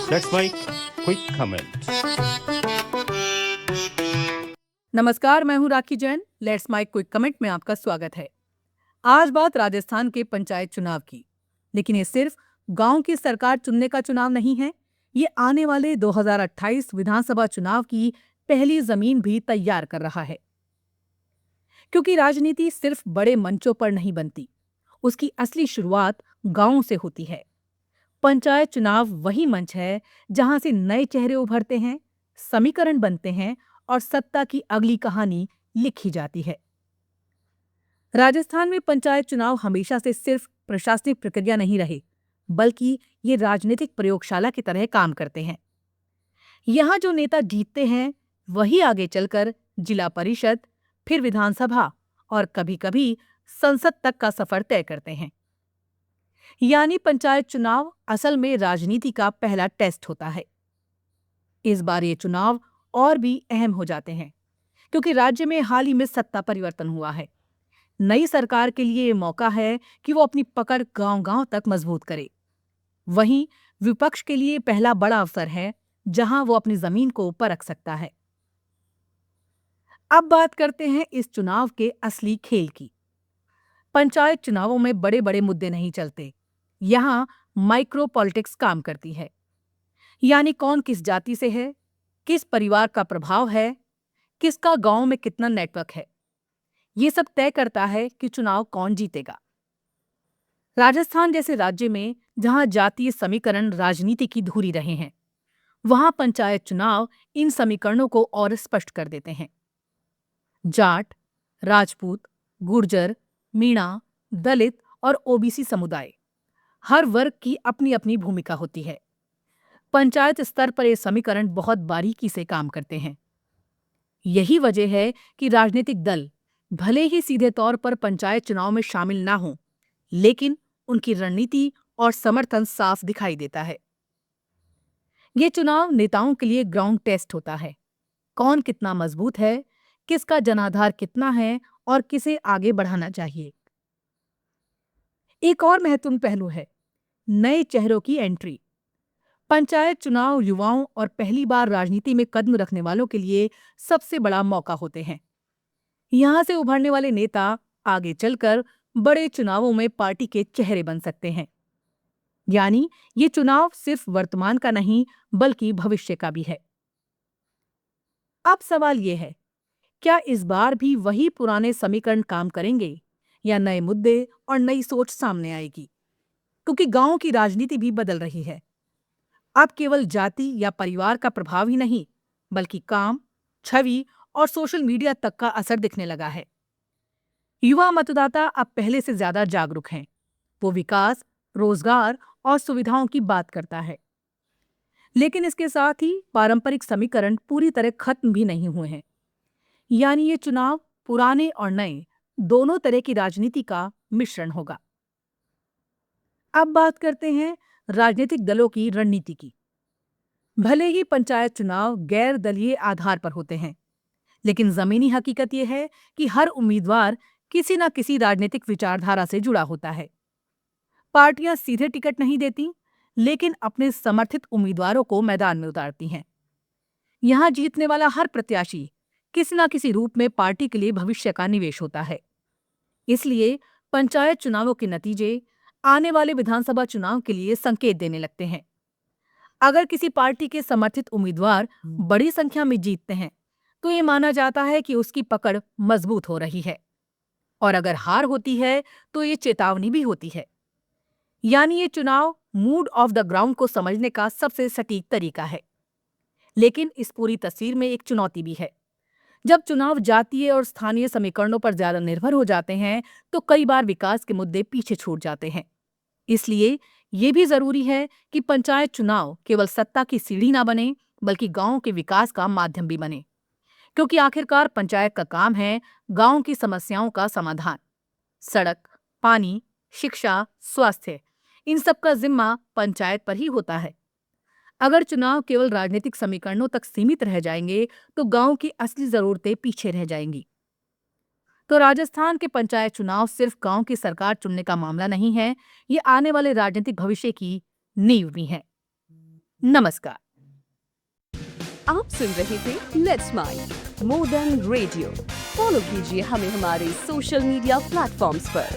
That's my quick comment. नमस्कार, मैं हूं Rakhi Jain. Let's my quick comment में आपका स्वागत है। आज बात राजस्थान के पंचायत चुनाव की, लेकिन ये सिर्फ गांव की सरकार चुनने का चुनाव नहीं है। ये आने वाले 2028 विधानसभा चुनाव की पहली जमीन भी तैयार कर रहा है। क्योंकि राजनीति सिर्फ बड़े मंचों पर नहीं बनती, उसकी असली शुरुआत गांवों से होती है। पंचायत चुनाव वही मंच है जहां से नए चेहरे उभरते हैं, समीकरण बनते हैं और सत्ता की अगली कहानी लिखी जाती है। राजस्थान में पंचायत चुनाव हमेशा से सिर्फ प्रशासनिक प्रक्रिया नहीं रहे, बल्कि ये राजनीतिक प्रयोगशाला की तरह काम करते हैं। यहाँ जो नेता जीतते हैं, वही आगे चलकर जिला परिषद, फिर विधानसभा और कभी-कभी संसद तक का सफर तय करते हैं। यानी पंचायत चुनाव असल में राजनीति का पहला टेस्ट होता है। इस बार ये चुनाव और भी अहम हो जाते हैं, क्योंकि राज्य में हाल ही में सत्ता परिवर्तन हुआ है। नई सरकार के लिए ये मौका है कि वो अपनी पकड़ गांव-गांव तक मजबूत करे। वहीं विपक्ष के लिए पहला बड़ा अवसर है, जहां वो अपनी जमीन को परख सकता है। अब बात करते हैं इस चुनाव के असली खेल की। पंचायत चुनावों में बड़े-बड़े मुद्दे नहीं चलते। यहाँ माइक्रो पॉलिटिक्स काम करती है। यानी कौन किस जाति से है, किस परिवार का प्रभाव है, किसका गांव में कितना नेटवर्क है, ये सब तय करता है कि चुनाव कौन जीतेगा। राजस्थान जैसे राज्य में जहां जातीय समीकरण राजनीति की धुरी रहे हैं, वहां पंचायत चुनाव इन समीकरणों को और स्पष्ट कर देते हैं। जाट, राजपूत, गुर्जर, मीणा, दलित और ओबीसी समुदाय, हर वर्ग की अपनी अपनी भूमिका होती है। पंचायत स्तर पर ये समीकरण बहुत बारीकी से काम करते हैं। यही वजह है कि राजनीतिक दल भले ही सीधे तौर पर पंचायत चुनाव में शामिल ना हों, लेकिन उनकी रणनीति और समर्थन साफ दिखाई देता है। ये चुनाव नेताओं के लिए ग्राउंड टेस्ट होता है। कौन कितना मजबूत है, किसका जनाधार कितना है और किसे आगे बढ़ाना चाहिए। एक और महत्वपूर्ण पहलू है नए चेहरों की एंट्री। पंचायत चुनाव युवाओं और पहली बार राजनीति में कदम रखने वालों के लिए सबसे बड़ा मौका होते हैं। यहाँ से उभरने वाले नेता आगे चलकर बड़े चुनावों में पार्टी के चेहरे बन सकते हैं। यानी ये चुनाव सिर्फ वर्तमान का नहीं, बल्कि भविष्य का भी है। अब सवाल ये है, क्या इस बार भी वही पुराने समीकरण काम करेंगे या नए मुद्दे और नई सोच सामने आएगी? क्योंकि गांव की राजनीति भी बदल रही है। अब केवल जाति या परिवार का प्रभाव ही नहीं, बल्कि काम, छवि और सोशल मीडिया तक का असर दिखने लगा है। युवा मतदाता अब पहले से ज्यादा जागरूक हैं। वो विकास, रोजगार और सुविधाओं की बात करता है। लेकिन इसके साथ ही पारंपरिक समीकरण पूरी तरह खत्म भी नहीं हुए हैं। यानी ये चुनाव पुराने और नए दोनों तरह की राजनीति का मिश्रण होगा। अब बात करते हैं राजनीतिक दलों की रणनीति की। भले ही पंचायत चुनाव गैर दलीय आधार पर होते हैं, लेकिन जमीनी हकीकत यह है कि हर उम्मीदवार किसी न किसी राजनीतिक विचारधारा से जुड़ा होता है। पार्टियां सीधे टिकट नहीं देती, लेकिन अपने समर्थित उम्मीदवारों को मैदान में उतारती हैं। यहां जीतने वाला हर प्रत्याशी किसी न किसी रूप में पार्टी के लिए भविष्य का निवेश होता है। इसलिए पंचायत चुनावों के नतीजे आने वाले विधानसभा चुनाव के लिए संकेत देने लगते हैं। अगर किसी पार्टी के समर्थित उम्मीदवार बड़ी संख्या में जीतते हैं, तो ये माना जाता है कि उसकी पकड़ मजबूत हो रही है। और अगर हार होती है, तो ये चेतावनी भी होती है। यानी ये चुनाव मूड ऑफ द ग्राउंड को समझने का सबसे सटीक तरीका है। लेकिन इस पूरी तस्वीर में एक चुनौती भी है। जब चुनाव जातीय और स्थानीय समीकरणों पर ज्यादा निर्भर हो जाते हैं, तो कई बार विकास के मुद्दे पीछे छूट जाते हैं। इसलिए ये भी जरूरी है कि पंचायत चुनाव केवल सत्ता की सीढ़ी ना बने, बल्कि गांव के विकास का माध्यम भी बने। क्योंकि आखिरकार पंचायत का काम है गांव की समस्याओं का समाधान। सड़क, पानी, शिक्षा, स्वास्थ्य, इन सब का जिम्मा पंचायत पर ही होता है। अगर चुनाव केवल राजनीतिक समीकरणों तक सीमित रह जाएंगे, तो गांव की असली जरूरतें पीछे रह जाएंगी। तो राजस्थान के पंचायत चुनाव सिर्फ गांव की सरकार चुनने का मामला नहीं है, ये आने वाले राजनीतिक भविष्य की नींव भी है। नमस्कार। आप सुन रहे थे let's mind more than radio. Follow कीजिए हमें हमारे सोशल मीडिया प्लेटफॉर्म्स पर।